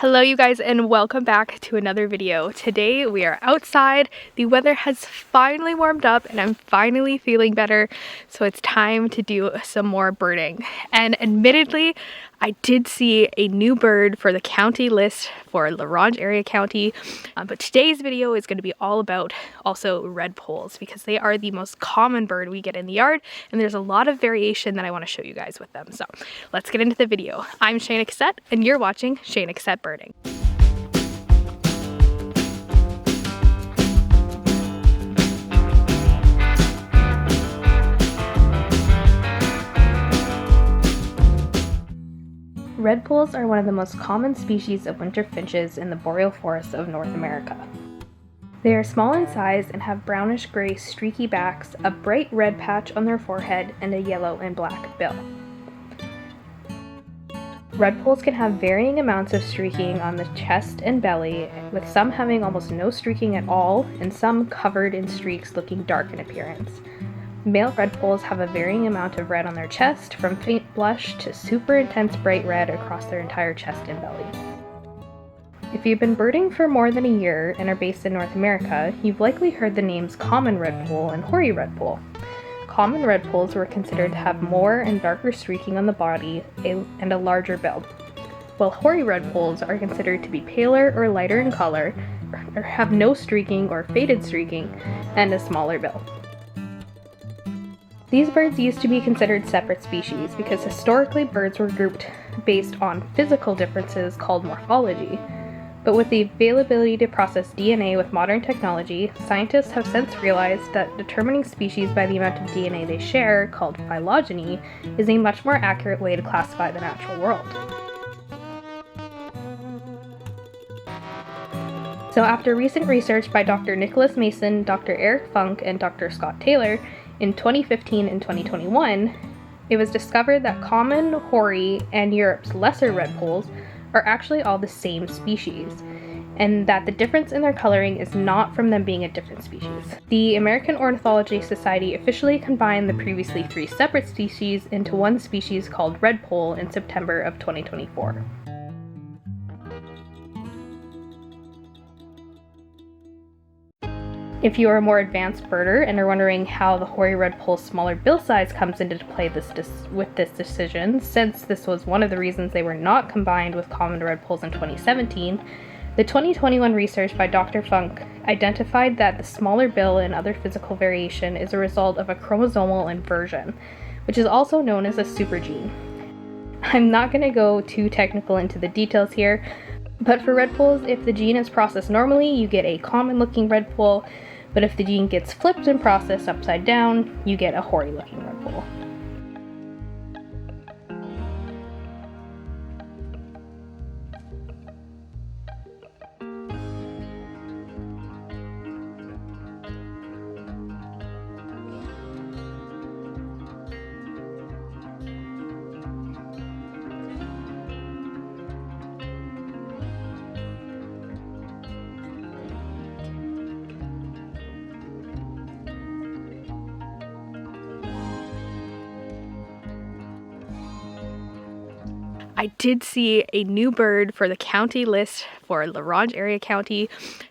Hello you guys, and welcome back to another video. Today we are outside. The weather has finally warmed up and I'm finally feeling better, so it's time to do some more birding. And admittedly, I did see a new bird for the county list for La Ronge area county, but today's video is going to be all about also redpolls because they are the most common bird we get in the yard, and there's a lot of variation that I want to show you guys with them. So let's get into the video. I'm Shayna Cossette and you're watching Shayna Cossette Birding. Redpolls are one of the most common species of winter finches in the boreal forests of North America. They are small in size and have brownish-gray streaky backs, a bright red patch on their forehead, and a yellow and black bill. Redpolls can have varying amounts of streaking on the chest and belly, with some having almost no streaking at all and some covered in streaks looking dark in appearance. Male redpolls have a varying amount of red on their chest, from faint blush to super intense bright red across their entire chest and belly. If you've been birding for more than a year and are based in North America, you've likely heard the names common redpoll and hoary redpoll. Common redpolls were considered to have more and darker streaking on the body and a larger bill, while hoary redpolls are considered to be paler or lighter in color, or have no streaking or faded streaking, and a smaller bill. These birds used to be considered separate species because historically birds were grouped based on physical differences called morphology. But with the availability to process DNA with modern technology, scientists have since realized that determining species by the amount of DNA they share, called phylogeny, is a much more accurate way to classify the natural world. So after recent research by Dr. Nicholas Mason, Dr. Eric Funk, and Dr. Scott Taylor, in 2015 and 2021, it was discovered that common, hoary, and Europe's lesser redpolls are actually all the same species, and that the difference in their coloring is not from them being a different species. The American Ornithology Society officially combined the previously three separate species into one species called redpoll in September of 2024. If you are a more advanced birder and are wondering how the hoary redpoll's smaller bill size comes into play with this decision, since this was one of the reasons they were not combined with common redpolls in 2017, the 2021 research by Dr. Funk identified that the smaller bill and other physical variation is a result of a chromosomal inversion, which is also known as a supergene. I'm not going to go too technical into the details here, but for redpolls, if the gene is processed normally, you get a common-looking redpoll. But if the gene gets flipped and processed upside down, you get a hoary-looking redpoll. I did see a new bird for the county list for La Ronge area county,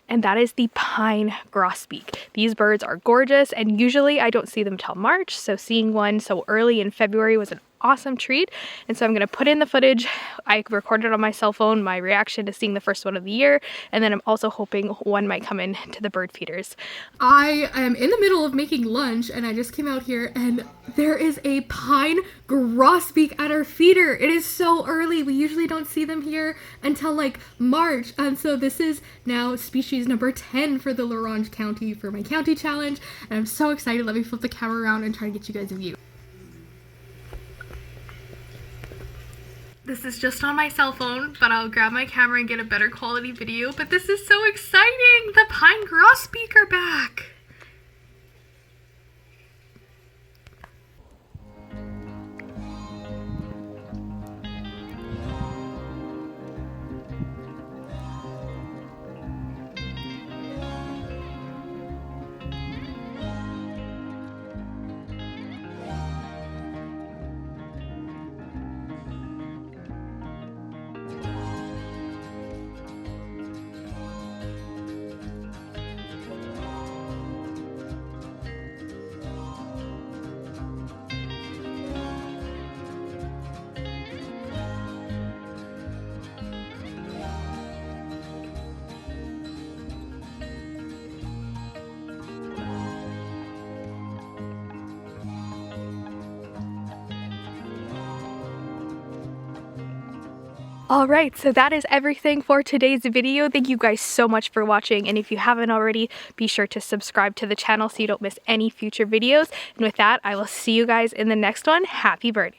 and that is the pine grosbeak. These birds are gorgeous, and usually I don't see them till March, so seeing one so early in February was an awesome treat. And so I'm going to put in the footage. I recorded on my cell phone my reaction to seeing the first one of the year, and then I'm also hoping one might come in to the bird feeders. I am in the middle of making lunch and I just came out here and there is a pine grosbeak at our feeder. It is so early. We usually don't see them here until like March, and so this is now species number 10 for the La Ronge County for my county challenge, and I'm so excited. Let me flip the camera around and try to get you guys a view. This is just on my cell phone, but I'll grab my camera and get a better quality video. But this is so exciting! The pine grosbeak are back! Alright, so that is everything for today's video. Thank you guys so much for watching, and if you haven't already, be sure to subscribe to the channel so you don't miss any future videos. And with that, I will see you guys in the next one. Happy birding!